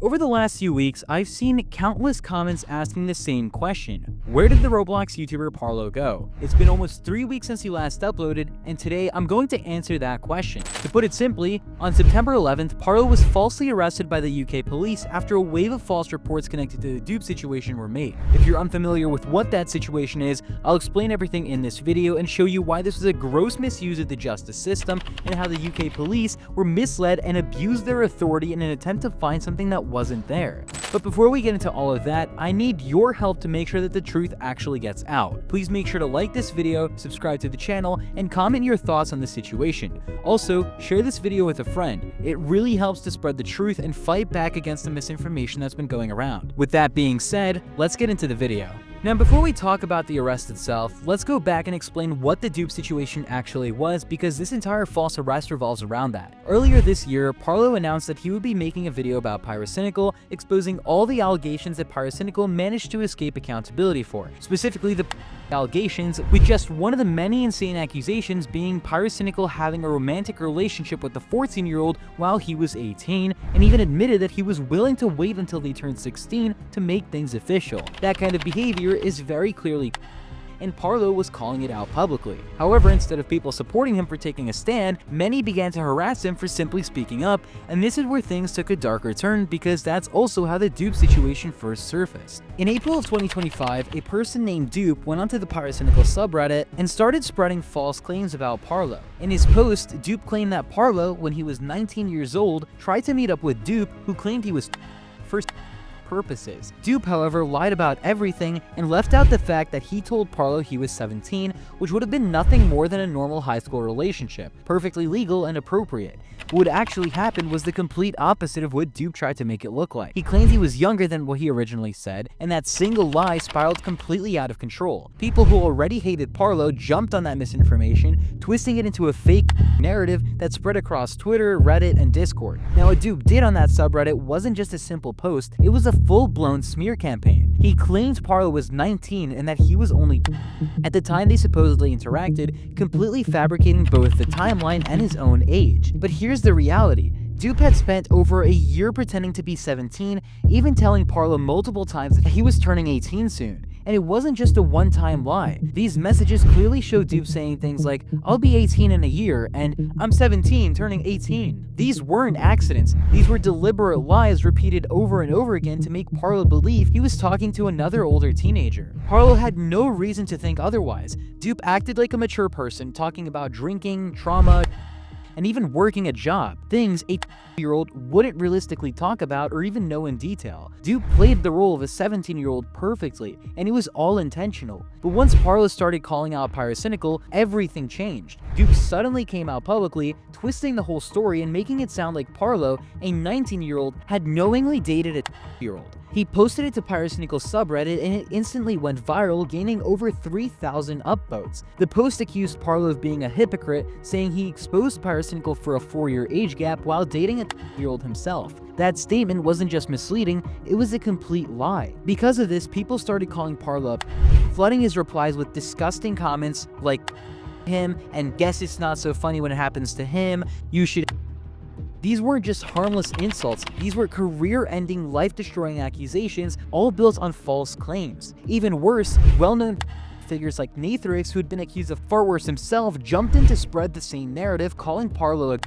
Over the last few weeks, I've seen countless comments asking the same question. Where did the Roblox YouTuber Parlo go? It's been almost 3 weeks since he last uploaded, and today I'm going to answer that question. To put it simply, on September 11th, Parlo was falsely arrested by the UK police after a wave of false reports connected to the Dupe situation were made. If you're unfamiliar with what that situation is, I'll explain everything in this video and show you why this was a gross misuse of the justice system and how the UK police were misled and abused their authority in an attempt to find something that wasn't there. But before we get into all of that, I need your help to make sure that the truth actually gets out. Please make sure to like this video, subscribe to the channel, and comment your thoughts on the situation. Also, share this video with a friend. It really helps to spread the truth and fight back against the misinformation that's been going around. With that being said, let's get into the video. Now, before we talk about the arrest itself, let's go back and explain what the Dupe situation actually was, because this entire false arrest revolves around that. Earlier this year, Parlo announced that he would be making a video about Pyrocynical, exposing all the allegations that Pyrocynical managed to escape accountability for, specifically the allegations, with just one of the many insane accusations being Pyrocynical having a romantic relationship with the 14-year-old while he was 18, and even admitted that he was willing to wait until they turned 16 to make things official. That kind of behavior is very clearly, and Parlo was calling it out publicly. However, instead of people supporting him for taking a stand, many began to harass him for simply speaking up, and this is where things took a darker turn, because that's also how the Dupe situation first surfaced. In April of 2025, a person named Dupe went onto the Pyrocynical subreddit and started spreading false claims about Parlo. In his post, Dupe claimed that Parlo, when he was 19 years old, tried to meet up with Dupe, who claimed he was first purposes. Dupe, however, lied about everything and left out the fact that he told Parlo he was 17, which would have been nothing more than a normal high school relationship, perfectly legal and appropriate. What actually happened was the complete opposite of what Dupe tried to make it look like. He claimed he was younger than what he originally said, and that single lie spiraled completely out of control. People who already hated Parlo jumped on that misinformation, twisting it into a fake narrative that spread across Twitter, Reddit, and Discord. Now, what Dupe did on that subreddit wasn't just a simple post, it was a full-blown smear campaign. He claimed Parlo was 19 and that he was only at the time they supposedly interacted, completely fabricating both the timeline and his own age. But here's the reality. Dupe had spent over a year pretending to be 17, even telling Parlo multiple times that he was turning 18 soon. And it wasn't just a one-time lie. These messages clearly show Dupe saying things like, "I'll be 18 in a year," and "I'm 17, turning 18. These weren't accidents. These were deliberate lies repeated over and over again to make Parlo believe he was talking to another older teenager. Parlo had no reason to think otherwise. Dupe acted like a mature person, talking about drinking, trauma, and even working a job, things a 20-year-old wouldn't realistically talk about or even know in detail. Dupe played the role of a 17-year-old perfectly, and it was all intentional. But once Parlo started calling out Pyrocynical, everything changed. Dupe suddenly came out publicly, twisting the whole story and making it sound like Parlo, a 19-year-old, had knowingly dated a 20-year-old. He posted it to Pyrocynical's subreddit and it instantly went viral, gaining over 3,000 upvotes. The post accused Parlo of being a hypocrite, saying he exposed Pyrocynical for a 4-year age gap while dating a 20-year-old himself. That statement wasn't just misleading, it was a complete lie. Because of this, people started calling Parlo up, flooding his replies with disgusting comments like him and "guess it's not so funny when it happens to him, you should." These weren't just harmless insults, these were career-ending, life-destroying accusations, all built on false claims. Even worse, well-known figures like Nathrix, who had been accused of far worse himself, jumped in to spread the same narrative, calling Parlo a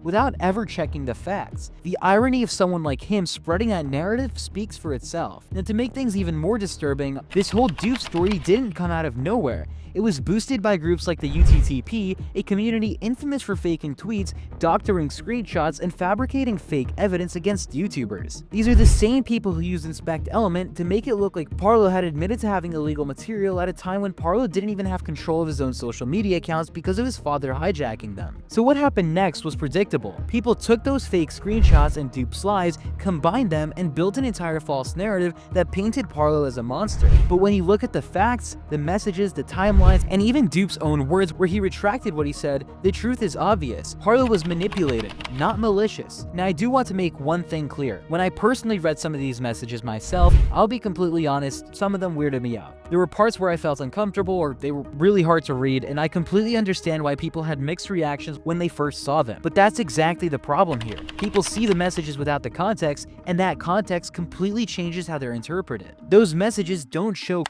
without ever checking the facts. The irony of someone like him spreading that narrative speaks for itself. Now, to make things even more disturbing, this whole Dupe story didn't come out of nowhere. It was boosted by groups like the UTTP, a community infamous for faking tweets, doctoring screenshots, and fabricating fake evidence against YouTubers. These are the same people who used Inspect Element to make it look like Parlo had admitted to having illegal material at a time when Parlo didn't even have control of his own social media accounts because of his father hijacking them. So what happened next was predictable. People took those fake screenshots and Dupe's lies, combined them, and built an entire false narrative that painted Parlo as a monster. But when you look at the facts, the messages, the timeline, timelines, and even Dupe's own words where he retracted what he said. The truth is obvious. Parlo was manipulated, not malicious. Now, I do want to make one thing clear. When I personally read some of these messages myself, I'll be completely honest, some of them weirded me out. There were parts where I felt uncomfortable or they were really hard to read, and I completely understand why people had mixed reactions when they first saw them. But that's exactly the problem here. People see the messages without the context, and that context completely changes how they're interpreted. Those messages don't show.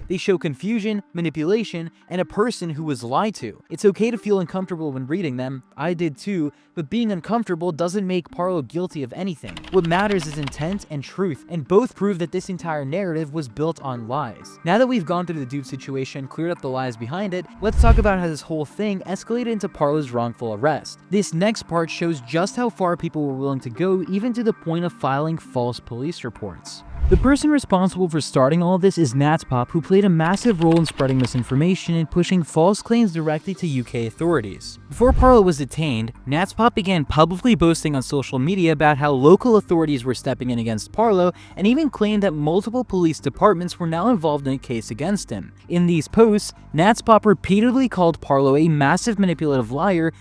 They show confusion, manipulation, and a person who was lied to. It's okay to feel uncomfortable when reading them. I did too, but being uncomfortable doesn't make Parlo guilty of anything. What matters is intent and truth, and both prove that this entire narrative was built on lies. Now that we've gone through the Dupe situation, cleared up the lies behind it, let's talk about how this whole thing escalated into Parlo's wrongful arrest. This next part shows just how far people were willing to go, even to the point of filing false police reports. The person responsible for starting all of this is Natzpop, who played a massive role in spreading misinformation and pushing false claims directly to UK authorities. Before Parlo was detained, Natzpop began publicly boasting on social media about how local authorities were stepping in against Parlo, and even claimed that multiple police departments were now involved in a case against him. In these posts, Natzpop repeatedly called Parlo a massive manipulative liar,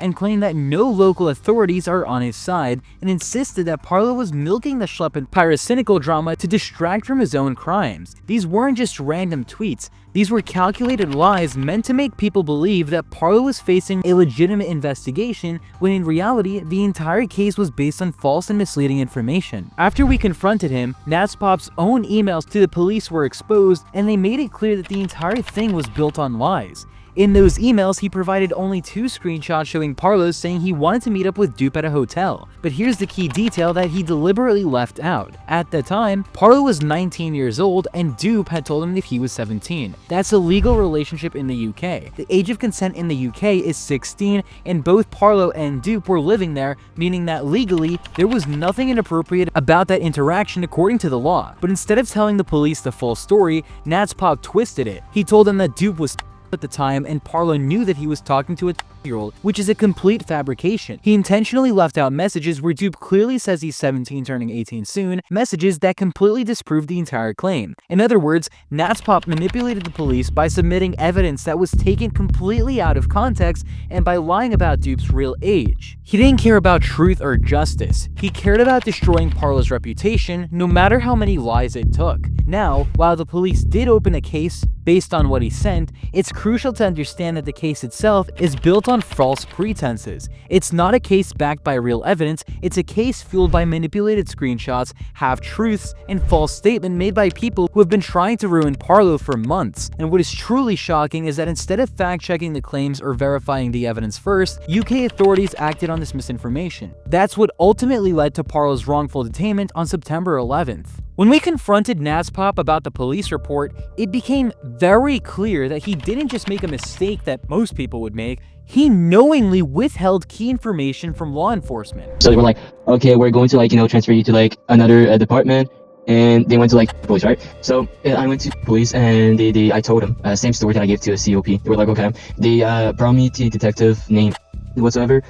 and claimed that no local authorities are on his side, and insisted that Parlo was milking the Schlepp and pyrocynical drama to distract from his own crimes. These weren't just random tweets, these were calculated lies meant to make people believe that Parlo was facing a legitimate investigation, when in reality, the entire case was based on false and misleading information. After we confronted him, Natzpop's own emails to the police were exposed, and they made it clear that the entire thing was built on lies. In those emails, he provided only 2 screenshots showing Parlo saying he wanted to meet up with Dupe at a hotel. But here's the key detail that he deliberately left out. At the time, Parlo was 19 years old and Dupe had told him that he was 17. That's a legal relationship in the UK. The age of consent in the UK is 16, and both Parlo and Dupe were living there, meaning that legally, there was nothing inappropriate about that interaction according to the law. But instead of telling the police the full story, Natzpop twisted it. He told them that Dupe was at the time, and Parlo knew that he was talking to a 12-year-old, which is a complete fabrication. He intentionally left out messages where Dupe clearly says he's 17 turning 18 soon, messages that completely disprove the entire claim. In other words, Natzpop manipulated the police by submitting evidence that was taken completely out of context and by lying about Dupe's real age. He didn't care about truth or justice. He cared about destroying Parlo's reputation, no matter how many lies it took. Now, while the police did open a case based on what he sent, it's crucial to understand that the case itself is built on false pretenses. It's not a case backed by real evidence, it's a case fueled by manipulated screenshots, half-truths, and false statements made by people who have been trying to ruin Parlo for months. And what is truly shocking is that instead of fact-checking the claims or verifying the evidence first, UK authorities acted on this misinformation. That's what ultimately led to Parlo's wrongful detainment on September 11th. When we confronted Natzpop about the police report, it became very clear that he didn't just make a mistake that most people would make, he knowingly withheld key information from law enforcement. So they were like, okay, we're going to transfer you to another department, and they went to police, right? So I went to police, and I told them same story that I gave to a COP. They were like, okay. They brought me to a detective named whatsoever.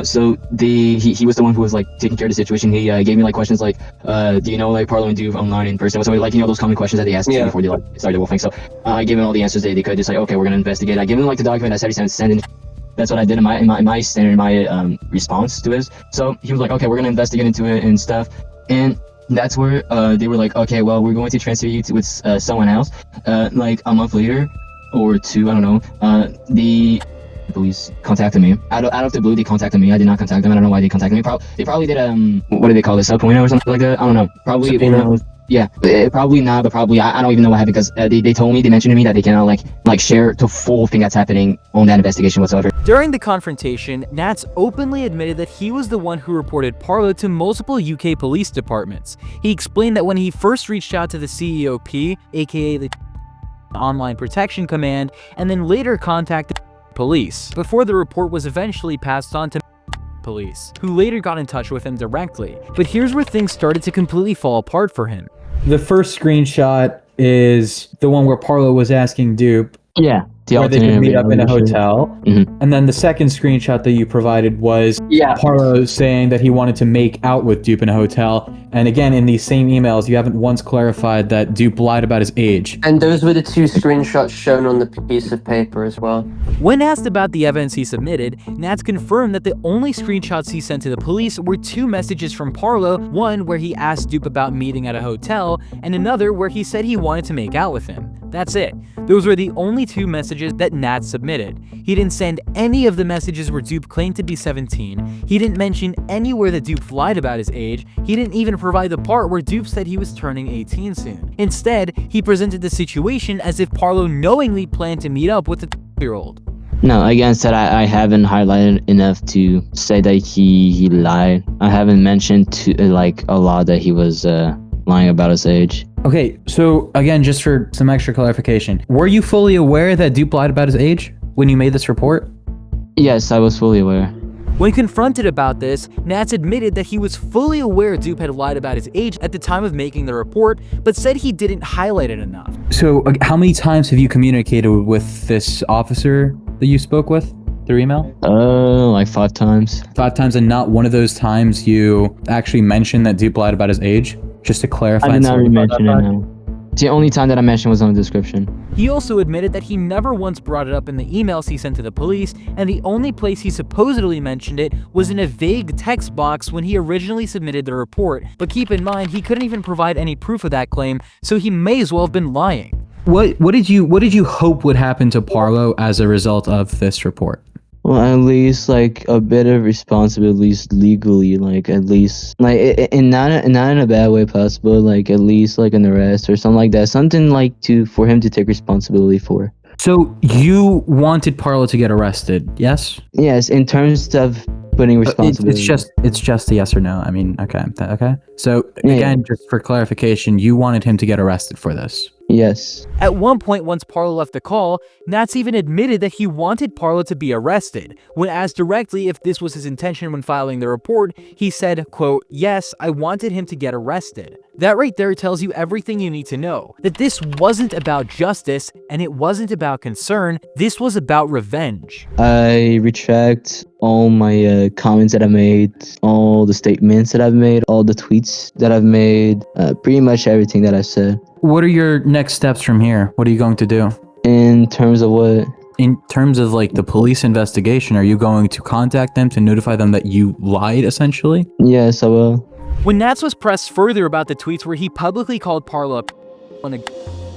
So he was the one who was taking care of the situation. He gave me questions like, do you know Parlo and Dupe online in person? So those common questions that they asked me before they started the whole thing. So I gave him all the answers they could. Just okay, we're gonna investigate. I gave him the document. I said he sent in. That's what I did in my standard response to this. So he was like, okay, we're gonna investigate into it and stuff. And that's where they were like, okay, well, we're going to transfer you with someone else. A month later or 2, I don't know. The police contacted me out of the blue. They contacted me. I did not contact them. I don't know why they contacted me. They probably did what do they call this, subpoena or something like that? I don't know. Probably yeah, probably not, but probably I don't even know what happened, because they told me, they mentioned to me that they cannot share the full thing that's happening on that investigation whatsoever. During the confrontation, Natz openly admitted that he was the one who reported Parlo to multiple UK police departments. He explained that when he first reached out to the CEOP, aka the Online Protection Command, and then later contacted police, before the report was eventually passed on to police, who later got in touch with him directly. But here's where things started to completely fall apart for him. The first screenshot is the one where Parlo was asking Dupe. Yeah. The where they could alternate meet up in a reality show. hotel. Mhm. And then the second screenshot that you provided was Yeah. Parlo saying that he wanted to make out with Dupe in a hotel. And again, in these same emails, you haven't once clarified that Dupe lied about his age. And those were the two screenshots shown on the piece of paper as well. When asked about the evidence he submitted, Nats confirmed that the only screenshots he sent to the police were two messages from Parlo, one where he asked Dupe about meeting at a hotel, and another where he said he wanted to make out with him. That's it. Those were the only two messages that Nats submitted. He didn't send any of the messages where Dupe claimed to be 17. He didn't mention anywhere that Dupe lied about his age. He didn't even provide the part where Dupe said he was turning 18 soon. Instead, he presented the situation as if Parlo knowingly planned to meet up with the 12-year-old. No, again, said I haven't highlighted enough to say that he lied. I haven't mentioned like a lot that he was lying about his age. Okay, so again, just for some extra clarification, were you fully aware that Dupe lied about his age when you made this report? Yes, I was fully aware. When confronted about this, Nats admitted that he was fully aware Dupe had lied about his age at the time of making the report, but said he didn't highlight it enough. So how many times have you communicated with this officer that you spoke with through email? Like 5 times. 5 times, and not one of those times you actually mentioned that Dupe lied about his age? Just to clarify. I did not and mention it now. The only time that I mentioned was on the description. He also admitted that he never once brought it up in the emails he sent to the police, and the only place he supposedly mentioned it was in a vague text box when he originally submitted the report. But keep in mind, he couldn't even provide any proof of that claim, so he may as well have been lying. What did you hope would happen to Parlo as a result of this report? Well, at least like a bit of responsibility, at least legally, like at least like and not in a bad way possible, like at least like an arrest or something like that, something like for him to take responsibility for. So you wanted Parlo to get arrested, yes? Yes, in terms of putting responsibility. It's just a yes or no. I mean, okay. So Yeah. again, just for clarification, you wanted him to get arrested for this. Yes. At one point, once Parlo left the call, Nats even admitted that he wanted Parlo to be arrested. When asked directly if this was his intention when filing the report, he said, quote, "Yes, I wanted him to get arrested." That right there tells you everything you need to know. That this wasn't about justice, and it wasn't about concern, this was about revenge. I retract all my comments that I made, all the statements that I've made, all the tweets that I've made, pretty much everything that I said. What are your next steps from here? What are you going to do? In terms of what? In terms of like the police investigation, are you going to contact them to notify them that you lied essentially? Yes, I will. When Nats was pressed further about the tweets where he publicly called Parlo a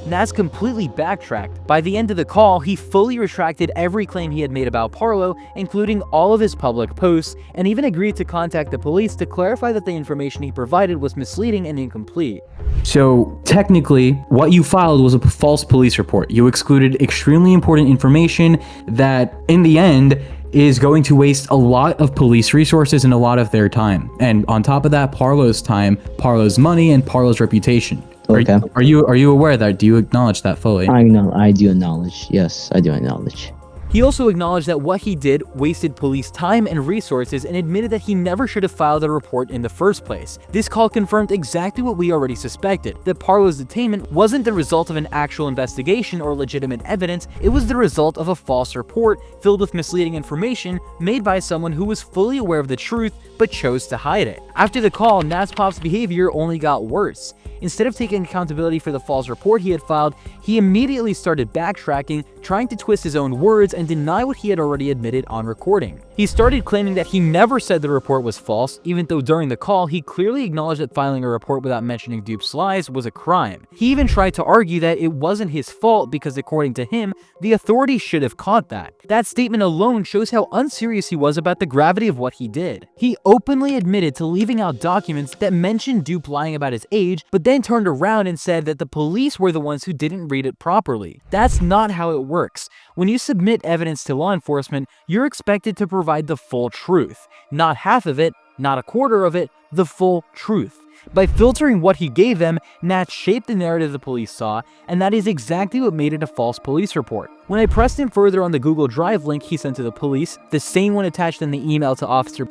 Nats completely backtracked. By the end of the call, he fully retracted every claim he had made about Parlo, including all of his public posts, and even agreed to contact the police to clarify that the information he provided was misleading and incomplete. So technically, what you filed was a false police report. You excluded extremely important information that, in the end, is going to waste a lot of police resources and a lot of their time. And on top of that, Parlo's time, Parlo's money, and Parlo's reputation. Okay. Are you aware of that? Do you acknowledge that fully? I know. I do acknowledge. Yes, I do acknowledge. He also acknowledged that what he did wasted police time and resources and admitted that he never should have filed a report in the first place. This call confirmed exactly what we already suspected, that Parlo's detainment wasn't the result of an actual investigation or legitimate evidence, it was the result of a false report filled with misleading information made by someone who was fully aware of the truth but chose to hide it. After the call, Natzpop's behavior only got worse. Instead of taking accountability for the false report he had filed, he immediately started backtracking, trying to twist his own words and deny what he had already admitted on recording. He started claiming that he never said the report was false, even though during the call he clearly acknowledged that filing a report without mentioning Dupe's lies was a crime. He even tried to argue that it wasn't his fault because, according to him, the authorities should have caught that. That statement alone shows how unserious he was about the gravity of what he did. He openly admitted to leaving out documents that mentioned Dupe lying about his age, but then turned around and said that the police were the ones who didn't read it properly. That's not how it works. When you submit evidence to law enforcement, you're expected to provide the full truth. Not half of it, not a quarter of it, the full truth. By filtering what he gave them, Nats shaped the narrative the police saw, and that is exactly what made it a false police report. When I pressed him further on the Google Drive link he sent to the police, the same one attached in the email to Officer,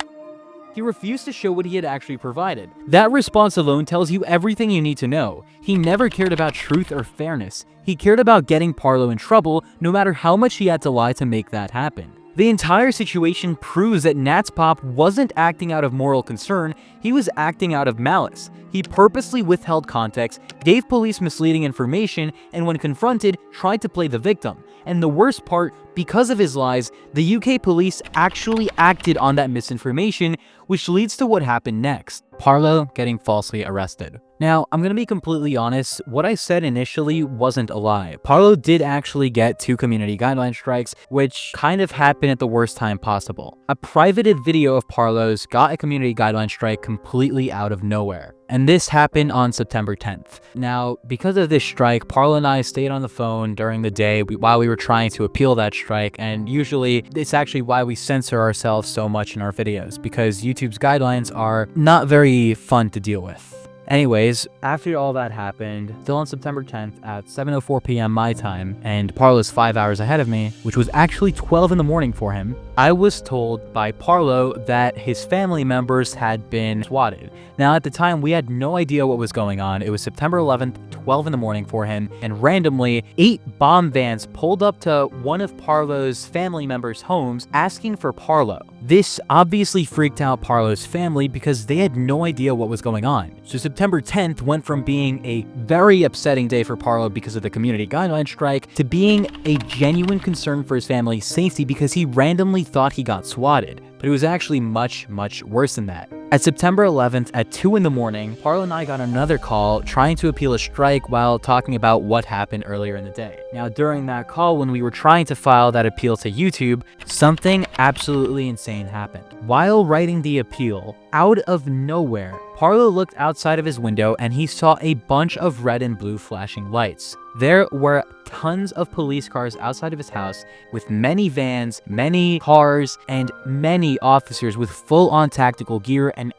he refused to show what he had actually provided. That response alone tells you everything you need to know. He never cared about truth or fairness. He cared about getting Parlo in trouble, no matter how much he had to lie to make that happen. The entire situation proves that Natzpop wasn't acting out of moral concern, he was acting out of malice. He purposely withheld context, gave police misleading information, and when confronted, tried to play the victim. And the worst part, because of his lies, the UK police actually acted on that misinformation, which leads to what happened next. Parlo getting falsely arrested. Now, I'm gonna be completely honest, what I said initially wasn't a lie. Parlo did actually get 2 community guideline strikes, which kind of happened at the worst time possible. A privated video of Parlo's got a community guideline strike completely out of nowhere. And this happened on September 10th. Now, because of this strike, Parlo and I stayed on the phone during the day while we were trying to appeal that strike, and usually it's actually why we censor ourselves so much in our videos, because YouTube's guidelines are not very fun to deal with. Anyways, after all that happened, still on September 10th at 7:04 p.m. my time, and Parlo's 5 hours ahead of me, which was actually 12 in the morning for him, I was told by Parlo that his family members had been swatted. Now, at the time, we had no idea what was going on. It was September 11th, 12 in the morning for him, and randomly, 8 bomb vans pulled up to one of Parlo's family members' homes asking for Parlo. This obviously freaked out Parlo's family because they had no idea what was going on. So September 10th went from being a very upsetting day for Parlo because of the community guideline strike to being a genuine concern for his family's safety because he randomly thought he got swatted. But it was actually much, much worse than that. At September 11th at 2 in the morning, Parlo and I got another call trying to appeal a strike while talking about what happened earlier in the day. Now, during that call, when we were trying to file that appeal to YouTube, something absolutely insane happened. While writing the appeal, out of nowhere, Parlo looked outside of his window and he saw a bunch of red and blue flashing lights. There were tons of police cars outside of his house with many vans, many cars, and many officers with full-on tactical gear and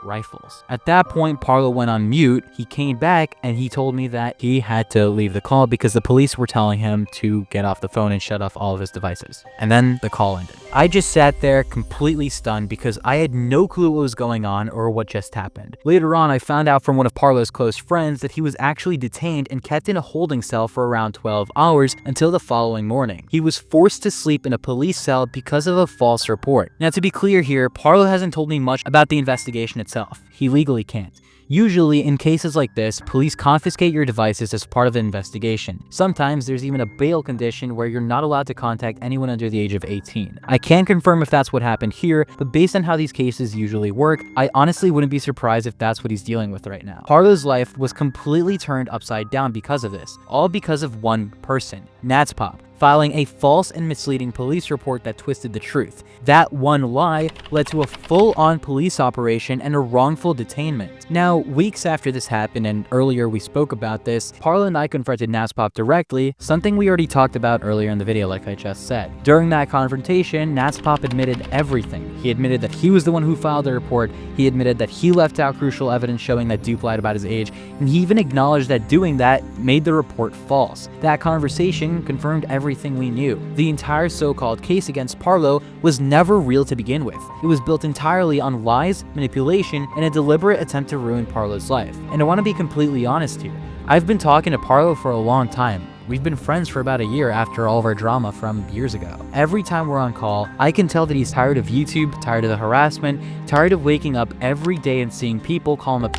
rifles. At that point, Parlo went on mute. He came back and he told me that he had to leave the call because the police were telling him to get off the phone and shut off all of his devices. And then the call ended. I just sat there completely stunned because I had no clue what was going on or what just happened. Later on, I found out from one of Parlo's close friends that he was actually detained and kept in a holding cell for around 12 hours until the following morning. He was forced to sleep in a police cell because of a false report. Now, to be clear here, Parlo hasn't told me much about the investigation itself. He legally can't. Usually, in cases like this, police confiscate your devices as part of the investigation. Sometimes there's even a bail condition where you're not allowed to contact anyone under the age of 18. I can't confirm if that's what happened here, but based on how these cases usually work, I honestly wouldn't be surprised if that's what he's dealing with right now. Parlo's life was completely turned upside down because of this, all because of one person, Natzpop, filing a false and misleading police report that twisted the truth. That one lie led to a full-on police operation and a wrongful detainment. Now, weeks after this happened, and earlier we spoke about this, Parlo and I confronted Natzpop directly, something we already talked about earlier in the video like I just said. During that confrontation, Natzpop admitted everything. He admitted that he was the one who filed the report, he admitted that he left out crucial evidence showing that Dupe lied about his age, and he even acknowledged that doing that made the report false. That conversation confirmed everything we knew. The entire so-called case against Parlo was never real to begin with. It was built entirely on lies, manipulation, and a deliberate attempt to ruin Parlo's life. And I want to be completely honest here. I've been talking to Parlo for a long time. We've been friends for about a year after all of our drama from years ago. Every time we're on call, I can tell that he's tired of YouTube, tired of the harassment, tired of waking up every day and seeing people call him a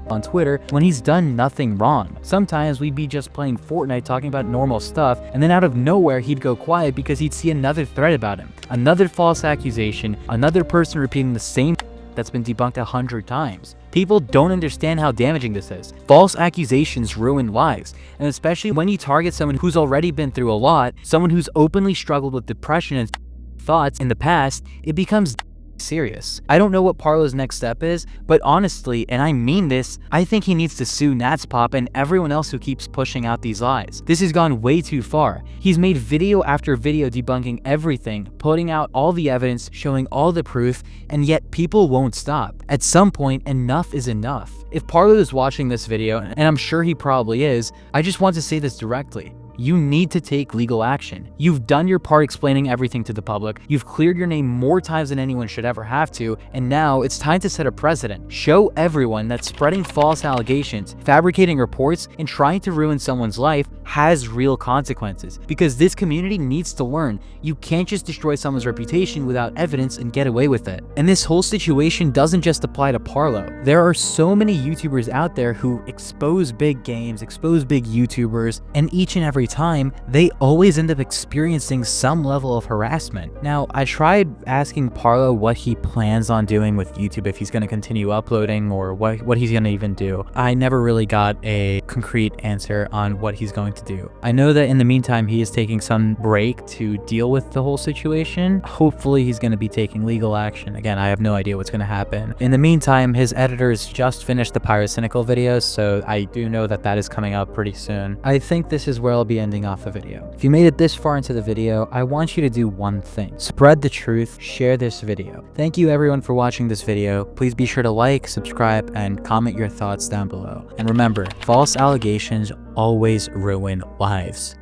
on Twitter when he's done nothing wrong. Sometimes we'd be just playing Fortnite talking about normal stuff, and then out of nowhere he'd go quiet because he'd see another thread about him. Another false accusation, another person repeating the same that's been debunked 100 times. People don't understand how damaging this is. False accusations ruin lives, and especially when you target someone who's already been through a lot, someone who's openly struggled with depression and thoughts in the past, it becomes serious. I don't know what Parlo's next step is, but honestly, and I mean this, I think he needs to sue Natzpop and everyone else who keeps pushing out these lies. This has gone way too far. He's made video after video debunking everything, putting out all the evidence, showing all the proof, and yet people won't stop. At some point, enough is enough. If Parlo is watching this video, and I'm sure he probably is, I just want to say this directly. You need to take legal action. You've done your part explaining everything to the public, you've cleared your name more times than anyone should ever have to, and now it's time to set a precedent. Show everyone that spreading false allegations, fabricating reports, and trying to ruin someone's life has real consequences, because this community needs to learn you can't just destroy someone's reputation without evidence and get away with it. And this whole situation doesn't just apply to Parlo. There are so many YouTubers out there who expose big games, expose big YouTubers, and each and every time, they always end up experiencing some level of harassment. Now, I tried asking Parlo what he plans on doing with YouTube, if he's going to continue uploading or what he's going to even do. I never really got a concrete answer on what he's going to do. I know that in the meantime, he is taking some break to deal with the whole situation. Hopefully, he's going to be taking legal action. Again, I have no idea what's going to happen. In the meantime, his editors just finished the Pyrocynical videos, so I do know that that is coming up pretty soon. I think this is where I'll be ending off the video. If you made it this far into the video, I want you to do one thing. Spread the truth, share this video. Thank you everyone for watching this video. Please be sure to like, subscribe, and comment your thoughts down below. And remember, false allegations always ruin lives.